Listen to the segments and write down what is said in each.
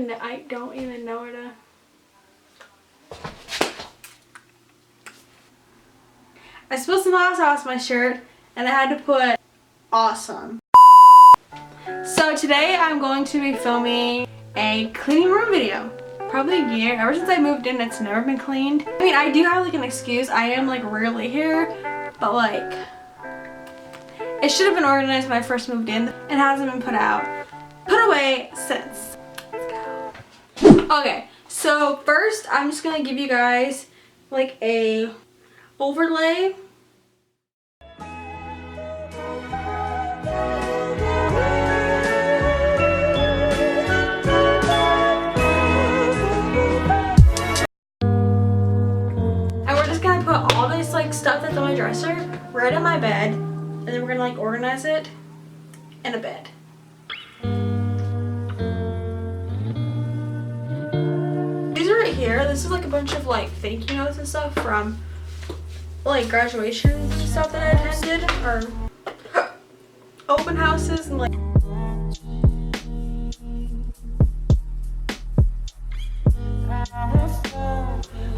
I don't even know where to. I spilled some hot sauce on my shirt and I had to put awesome. So today I'm going to be filming a cleaning room video. Probably a year. Ever since I moved in, it's never been cleaned. I mean, I do have like an excuse. I am like rarely here, but like it should have been organized when I first moved in and hasn't been put away since. Let's go. Okay, so first I'm just gonna give you guys like a overlay. Like stuff that's on my dresser right on my bed, and then we're gonna like organize it in a bed. These are right here. This is like a bunch of like thank you notes and stuff from like graduation and stuff that I attended, or open houses, and like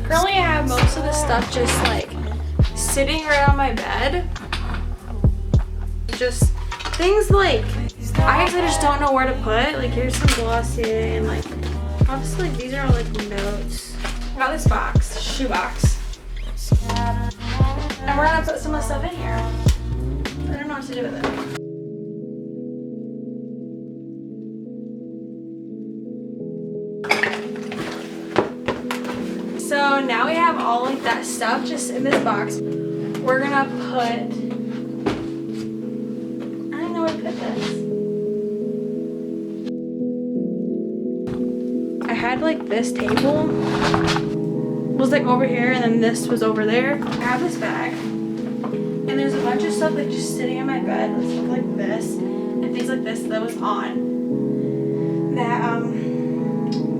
currently I have most of this stuff just like sitting right on my bed. Just things like I guess I just don't know where to put. Like here's some Glossier and like obviously like, these are all like notes. I got this box, shoe box. And we're gonna put some of the stuff in here. I don't know what to do with it. So now we have all like that stuff just in this box. We're gonna put, I don't know where to put this. I had like this table was like over here and then this was over there. I have this bag and there's a bunch of stuff like just sitting in my bed. Let's look like this and things like this that was on that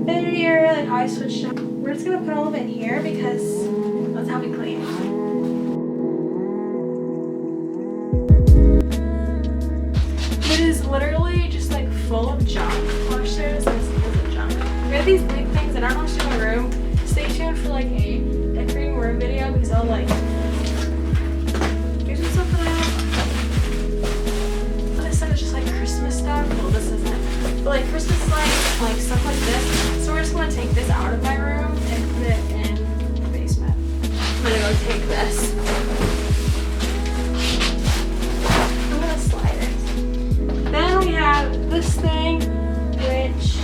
video, like how I switched up. We're just gonna put all of it in here because that's how we clean. It is literally just like full of junk. Upstairs is of junk. We have these big things and I don't know what to do in my room. Stay tuned for like a decorating room video because I'll like here's some stuff that I have. This stuff is just like Christmas stuff. Well, this isn't. But like Christmas lights, like stuff like this. So we're just gonna take this out of my room and put it in the basement. I'm gonna go take this. I'm gonna slide it. Then we have this thing, which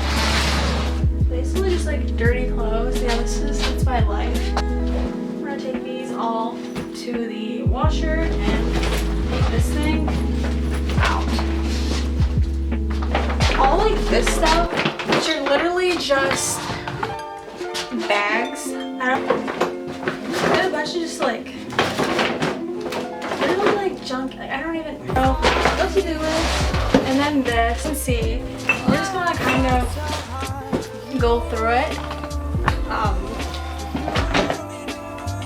basically just like dirty clothes. Yeah, that's my life. I'm gonna take these all to the washer and take this thing out. All like this stuff, which are literally just bags. I have a bunch of just like literally like junk. Like I don't even know what to do with. And then this, and see, we're just gonna kind of go through it.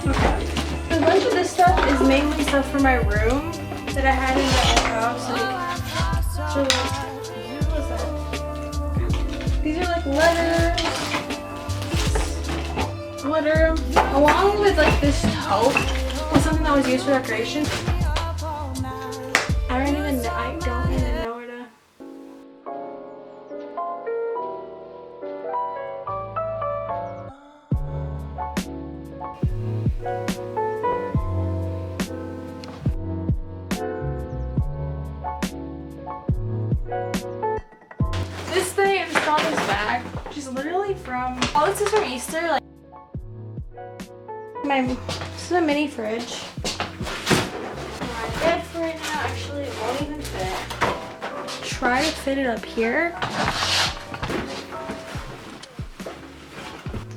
Okay. A bunch of this stuff is mainly stuff for my room that I had in the house. Like, so like, what was that? These are like letters. Glitter, along with like this taupe was something that was used for decoration. I don't even know where to. This thing, I just got this bag, which is literally from, oh, this is from Easter. Like, this is a mini fridge. My bed for right now actually it won't even fit. Try to fit it up here.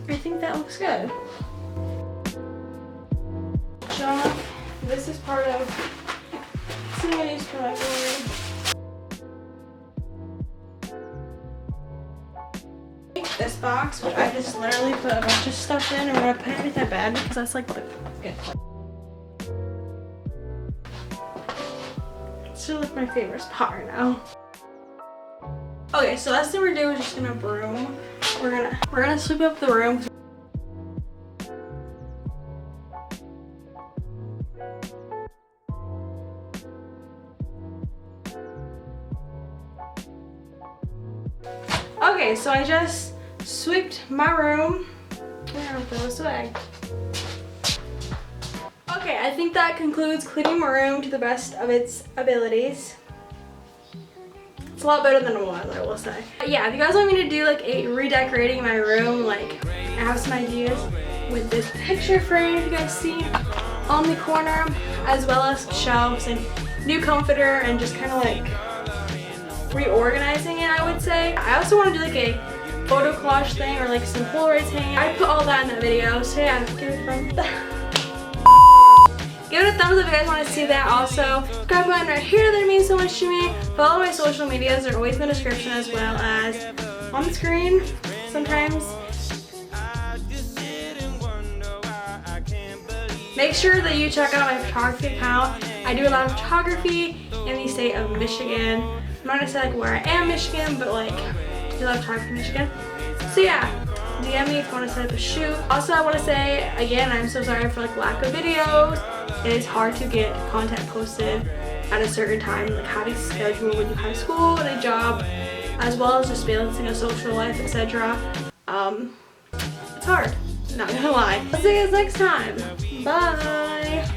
I think that looks good. Junk. This is part of something I use for my room. This box, which I just literally put a bunch of stuff in, and we're gonna put it underneath my bed because that's like the good place. It's like my favorite spot right now. Okay, so last thing we're doing is just gonna broom We're gonna sweep up the room. Okay, so I just swept my room. I'm gonna throw this away. Okay, I think that concludes cleaning my room to the best of its abilities. It's a lot better than it was, I will say. But yeah, if you guys want me to do like a redecorating my room, like I have some ideas with this picture frame you guys see on the corner, as well as shelves and new comforter and just kind of like reorganizing it, I would say. I also want to do like a photo collage thing or like some Polaroids hanging. I put all that in that video, so yeah, give it a thumbs up. Give it a thumbs up if you guys want to see that. Also, subscribe button right here, that means so much to me. Follow my social medias, they're always in the description as well as on the screen sometimes. Make sure that you check out my photography account. I do a lot of photography in the state of Michigan. I'm not gonna say like where I am Michigan, but like I do a lot of photography in Michigan. So yeah, DM me if you want to set up a shoot. Also, I want to say again, I'm so sorry for like lack of videos. It is hard to get content posted at a certain time, like having a schedule when you have school and a job, as well as just balancing a social life, etc. It's hard, not gonna lie. I'll see you guys next time. Bye.